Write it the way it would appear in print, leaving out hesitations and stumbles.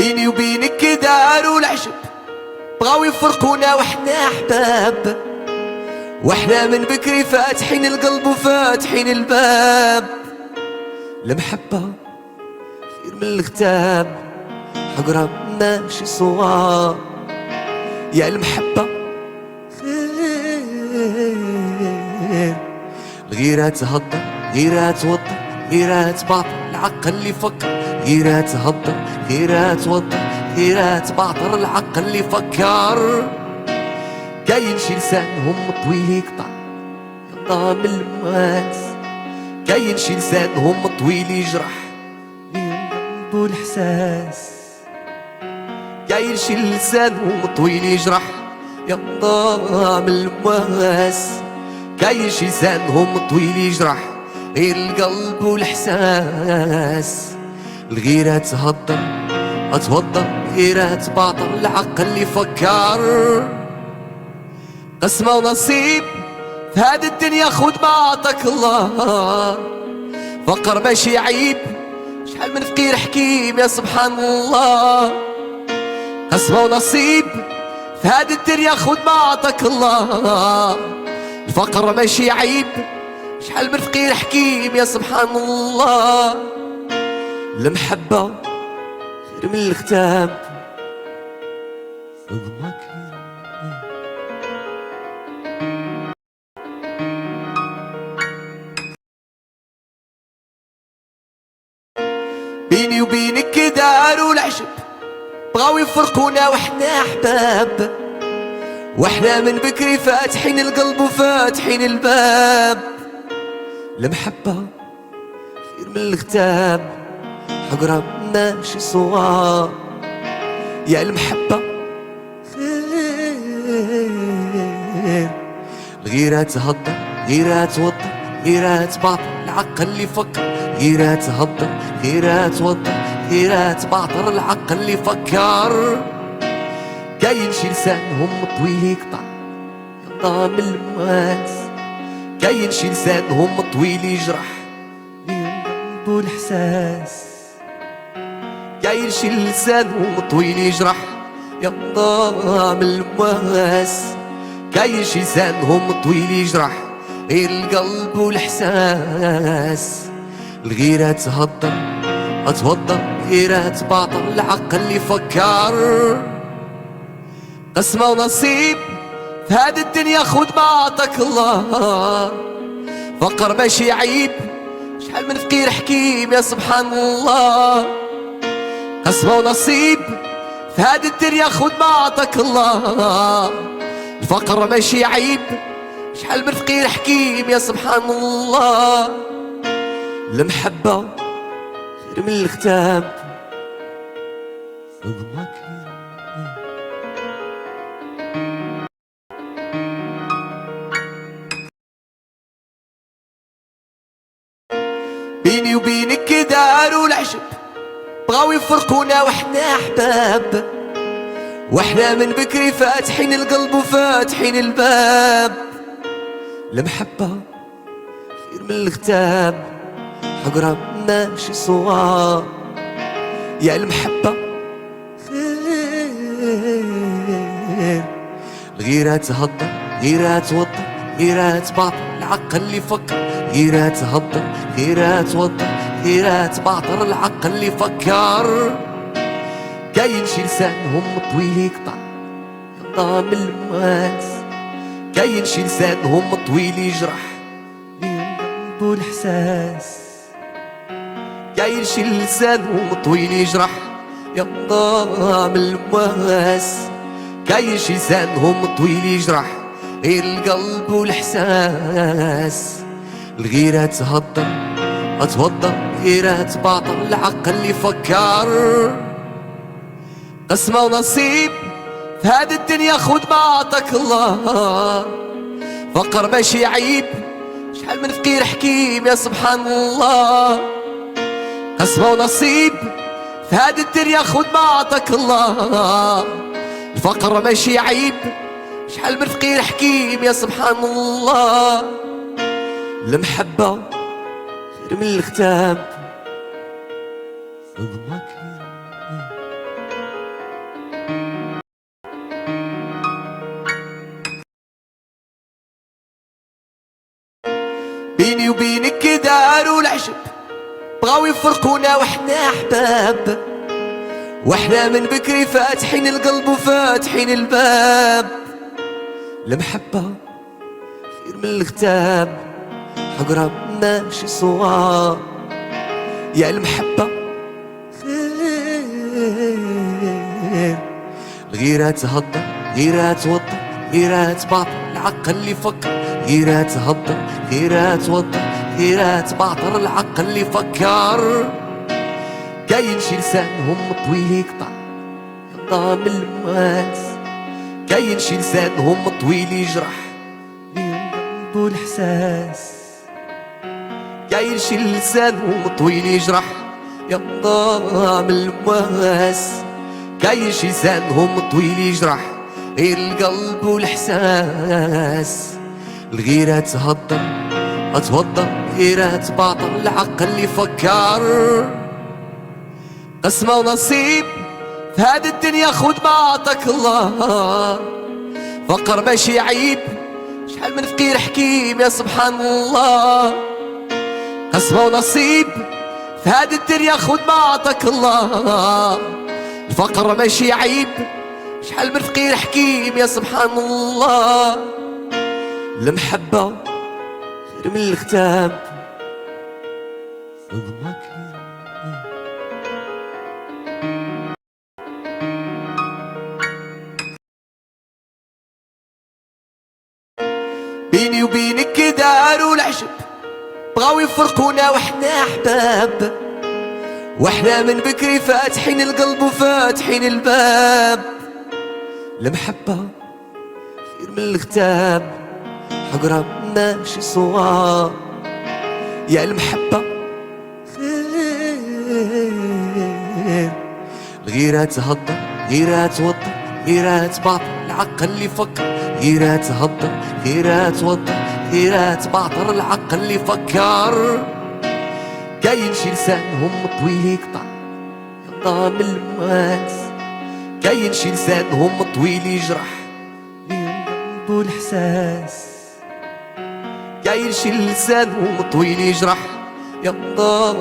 بيني وبينك داروا العجب، بغاو يفرقونا وحنا احباب، وحنا من بكري فاتحين القلب وفاتحين الباب. المحبة خير من الكتاب، حقرا ماشي صواب. يا المحبة خير، الغيرة تهضر، غيرة توضر، غيرة تباطر العقل اللي يفكر، غيرة تهضر، غيرة توضر، غيرة تباطر العقل اللي يفكر. كاين شي لسانهم طويل يقطع يلا من المواس، كاين شي لسانهم طويل يجرح القلب والإحساس، كاين شي لسانهم طويل يجرح يلا من المواس، كاين شي لسانهم طويل يجرح غير القلب والإحساس. الغيرة تهضر أتوضر، غيرة تباطر العقل اللي يفكر. قسمة ونصيب في هذه الدنيا، خذ ما عطاك الله. فقر ماشي عيب، شحال من فقير حكيم يا سبحان الله. قسمة ونصيب في هذه الدنيا، خذ ما عطاك الله. الفقر ماشي عيب، شحال من فقير حكيم يا سبحان الله. المحبة خير من الكتاب، صدمك بيني وبينك داروا العجب، بغاو يفرقونا وحنا احباب، وحنا من بكري فاتحين القلب وفاتحين الباب. المحبة خير من الكتاب، حقرا ماشي صواب. يا المحبة خير، الغيرة تهضر، غيرة توضر، غيرة تباطر العقل اللي يفكر، غيرة تهضر، غيرة توضر، غيرة تباطر العقل اللي يفكر. كاين شي لسانهم طويل يقطع يلا من المواس، كاين شي لسانهم طويل يجرح القلب والإحساس، كاين شي لسانهم طويل يجرح يلا من المواس، كاين شي لسانهم طويل يجرح غير القلب والإحساس. الغيرة تهضر أتوضر، غيرة تباطر العقل اللي يفكر. قسمة ونصيب في هذه الدنيا، خذ ما عطاك الله. فقر ماشي عيب، شحال من فقير حكيم يا سبحان الله. قسمة ونصيب في هذه الدنيا، خذ ما عطاك الله. الفقر ماشي عيب، شحال من فقير حكيم يا سبحان الله. المحبة خير من الكتاب، صدمك بيني وبينك داروا العجب، بغاو يفرقونا وحنا احباب، وحنا من بكري فاتحين القلب وفاتحين الباب. المحبة خير من الكتاب، حقرا ماشي صواب. يا المحبة خير، الغيرة تهضر، غيرة توضر، غيرة تباطر العقل اللي يفكر، غيرة تهضر، غيرة توضر، غيرة تباطر العقل اللي يفكر. كاين شي لسانهم طويل يقطع يلا من المواس، كاين شي لسانهم طويل يجرح القلب والإحساس، كاين شي لسانهم طويل يجرح يلا من المواس، كاين شي لسانهم طويل يجرح غير القلب والإحساس. الغيرة تهضر أتوضر، غيرة تباطر العقل اللي يفكر. قسمة ونصيب في هذه الدنيا، خذ ما عطاك الله. فقر ماشي عيب، شحال من فقير حكيم يا سبحان الله. قسمة ونصيب في هذه الدنيا، خذ ما عطاك الله. الفقر ماشي عيب، شحال من فقير حكيم يا سبحان الله. المحبة خير من الكتاب، صدمك بيني وبينك داروا العجب، بغاو يفرقونا وحنا احباب، وحنا من بكري فاتحين القلب وفاتحين الباب. المحبة خير من الكتاب، حقرا ماشي صواب. يا المحبة خير، الغيرة تهضر، غيرة توضر، غيرة تباطل العقل اللي فكر. غيرة تهضر، غيرة توضر، غيرة تباطر العقل اللي فكر. كاين شي لسانهم طويل يقطع ينضام المواس، كاين شي لسانهم طويل يجرح القلب والإحساس. كاين شي لسانهم طويل يجرح ينضام المواس، كاين شي لسانهم طويل يجرح غير القلب والإحساس. الغيرة تهضر أتوضر، غيرة تباطل العقل اللي فكر. قسمة ونصيب في هذه الدنيا خود ما عطاك الله، فقر ماشي عيب، شحال من فقير حكيم يا سبحان الله. قسمة ونصيب في هذه الدنيا خود ما عطاك الله، الفقر ماشي عيب، شحال من فقير حكيم يا سبحان الله. المحبة خير من الختام، صدمك بيني وبينك داروا العجب، بغاو يفرقونا وحنا احباب، وحنا من بكري فاتحين القلب وفاتحين الباب. المحبة خير من الكتاب، حقرا ماشي صواب. يا المحبة خير، الغيرة تهضر، غيرة توضر، غيرة تباطل العقل اللي فكر. غيرة تهضر، غيرة توضر، غيرة تباطل العقل اللي فكر. كاين شي لسانهم طويل يقطع ينضام المواس، كاين شي لسانهم طويل يجرح القلب والإحساس. كاين شي لسانهم طويل يجرح ينضام